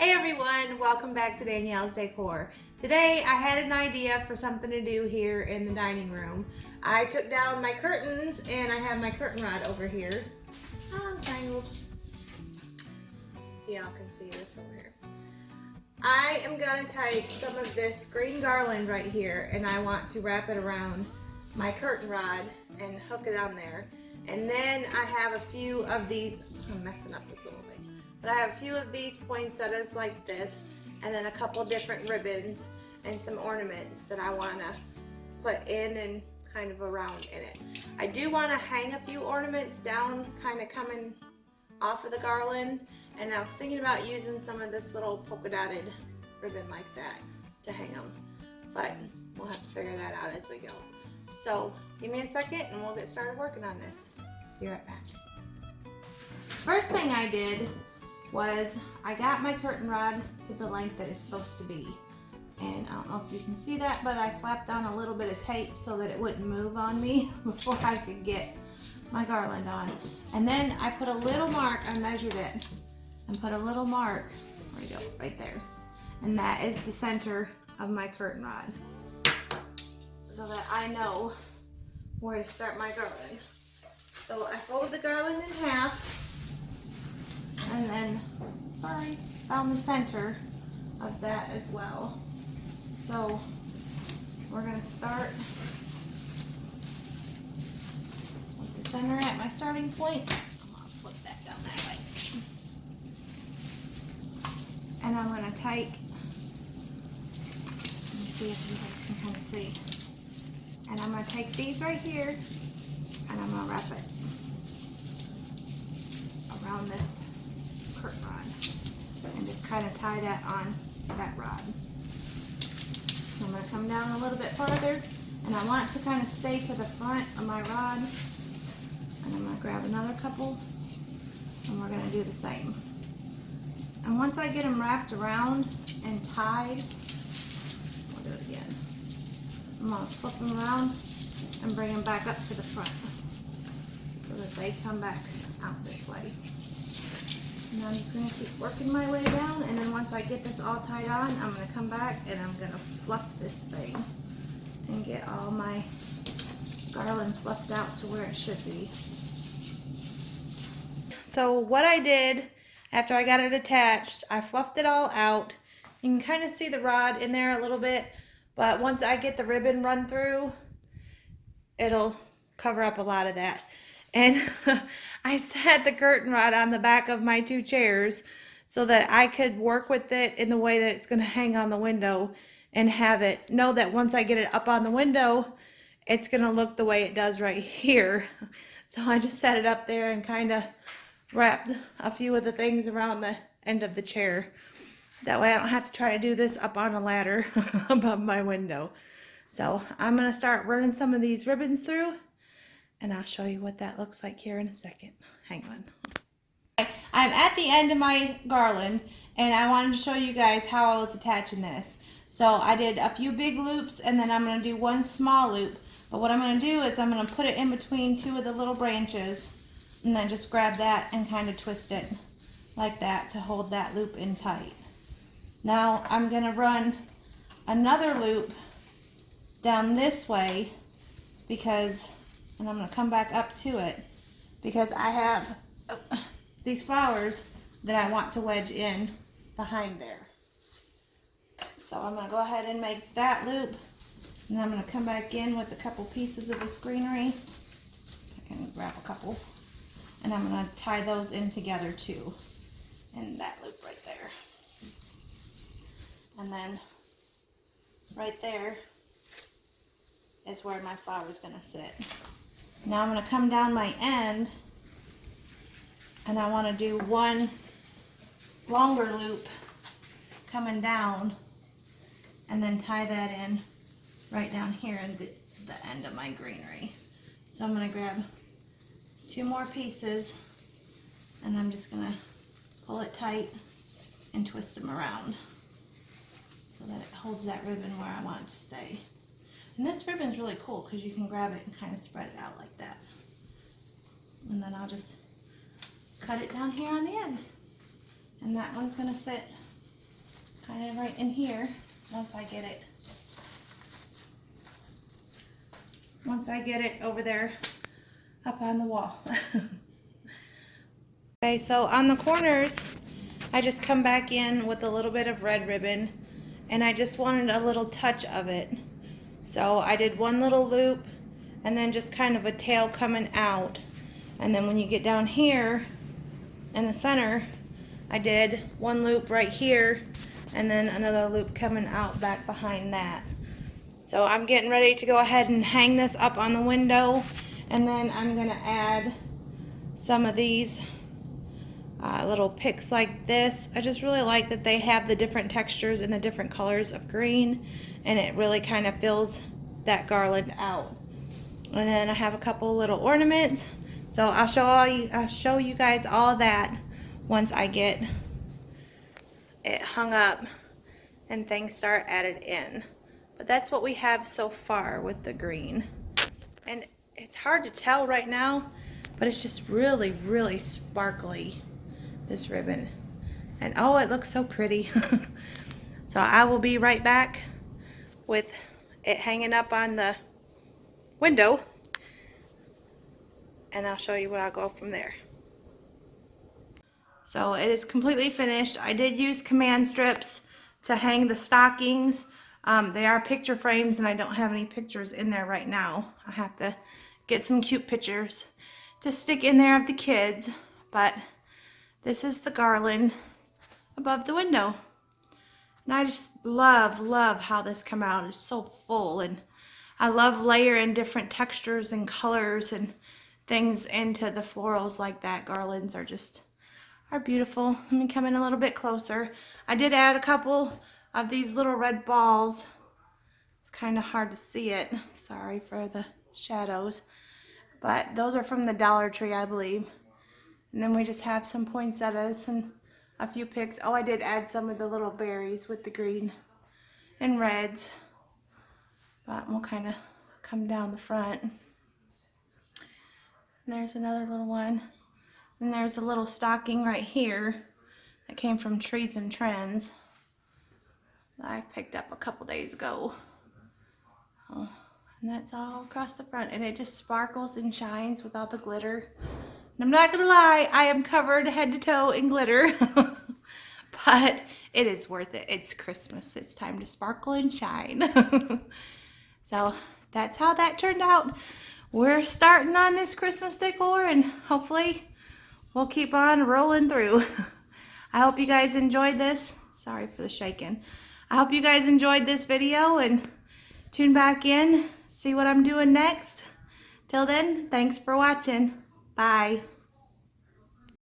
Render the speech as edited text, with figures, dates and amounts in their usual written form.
Hey everyone, welcome back to Danielle's Decor. Today I had an idea for something to do here in the dining room. I took down my curtains and I have my curtain rod over here. Oh, I'm tangled. Y'all can see this over here. I am going to take some of this green garland right here and I want to wrap it around my curtain rod and hook it on there. And then I have a few of these, I'm messing up this little thing. But I have a few of these poinsettias like this, and then a couple different ribbons and some ornaments that I want to put in and kind of around in it. I do want to hang a few ornaments down, kind of coming off of the garland, and I was thinking about using some of this little polka dotted ribbon like that to hang them, but we'll have to figure that out as we go. So give me a second and we'll get started working on this. Be right back. First thing I did was I got my curtain rod to the length that it's supposed to be, and I don't know if you can see that, but I slapped on a little bit of tape so that it wouldn't move on me before I could get my garland on. And then I put a little mark, I measured it and put a little mark, there we go, right there, and that is the center of my curtain rod so that I know where to start my garland. So I folded the garland in half and then, found the center of that as well. So we're going to start with the center at my starting point. I'm going to flip that down that way. And I'm going to take, let me see if you guys can kind of see. And I'm going to take these right here and I'm going to wrap it around this curtain rod and just kind of tie that on that rod. I'm going to come down a little bit farther and I want to kind of stay to the front of my rod, and I'm going to grab another couple and we're going to do the same. And once I get them wrapped around and tied, we'll do it again. I'm going to flip them around and bring them back up to the front so that they come back out this way. And I'm just going to keep working my way down, and then once I get this all tied on, I'm going to come back and I'm going to fluff this thing and get all my garland fluffed out to where it should be. So what I did after I got it attached, I fluffed it all out. You can kind of see the rod in there a little bit, but once I get the ribbon run through, it'll cover up a lot of that. And I set the curtain rod on the back of my two chairs so that I could work with it in the way that it's going to hang on the window and have it know that once I get it up on the window, it's going to look the way it does right here. So I just set it up there and kind of wrapped a few of the things around the end of the chair. That way I don't have to try to do this up on a ladder above my window. So I'm going to start running some of these ribbons through, and I'll show you what that looks like here in a second. Hang on. I'm at the end of my garland, and I wanted to show you guys how I was attaching this. So I did a few big loops, and then I'm going to do one small loop. But what I'm going to do is I'm going to put it in between two of the little branches, and then just grab that and kind of twist it like that to hold that loop in tight. Now I'm going to run another loop down this way and I'm going to come back up to it because I have these flowers that I want to wedge in behind there. So I'm going to go ahead and make that loop, and I'm going to come back in with a couple pieces of this greenery. I can grab a couple, and I'm going to tie those in together too in that loop right there. And then right there is where my flower is going to sit. Now I'm going to come down my end, and I want to do one longer loop coming down and then tie that in right down here in the end of my greenery. So I'm going to grab two more pieces, and I'm just going to pull it tight and twist them around so that it holds that ribbon where I want it to stay. And this ribbon's really cool because you can grab it and kind of spread it out like that. And then I'll just cut it down here on the end. And that one's going to sit kind of right in here once I get it over there up on the wall. Okay, so on the corners, I just come back in with a little bit of red ribbon, and I just wanted a little touch of it. So I did one little loop and then just kind of a tail coming out. And then when you get down here in the center, I did one loop right here and then another loop coming out back behind that. So I'm getting ready to go ahead and hang this up on the window, and then I'm gonna add some of these little picks like this. I just really like that they have the different textures and the different colors of green, and it really kind of fills that garland out. And then I have a couple little ornaments, so I'll show you guys all that once I get it hung up and things start added in. But that's what we have so far with the green, and it's hard to tell right now, but it's just really, really sparkly, this ribbon. And oh, it looks so pretty. So I will be right back with it hanging up on the window, and I'll show you what I'll go from there. So it is completely finished. I did use command strips to hang the stockings. They are picture frames, and I don't have any pictures in there right now. I have to get some cute pictures to stick in there of the kids, but this is the garland above the window. And I just love how this come out. It's so full, and I love layering different textures and colors and things into the florals like that. Garlands are beautiful. Let me come in a little bit closer. I did add a couple of these little red balls. It's kind of hard to see it. Sorry for the shadows. But those are from the Dollar Tree, I believe. And then we just have some poinsettias and a few picks. Oh, I did add some of the little berries with the green and reds. But we'll kind of come down the front. And there's another little one. And there's a little stocking right here that came from Trees and Trends that I picked up a couple days ago. Oh, and that's all across the front, and it just sparkles and shines with all the glitter. And I'm not gonna lie, I am covered head to toe in glitter. But it is worth it. It's Christmas. It's time to sparkle and shine. So that's how that turned out. We're starting on this Christmas decor, and hopefully we'll keep on rolling through. I hope you guys enjoyed this. Sorry for the shaking. I hope you guys enjoyed this video, and tune back in, see what I'm doing next. Till then, thanks for watching. Bye.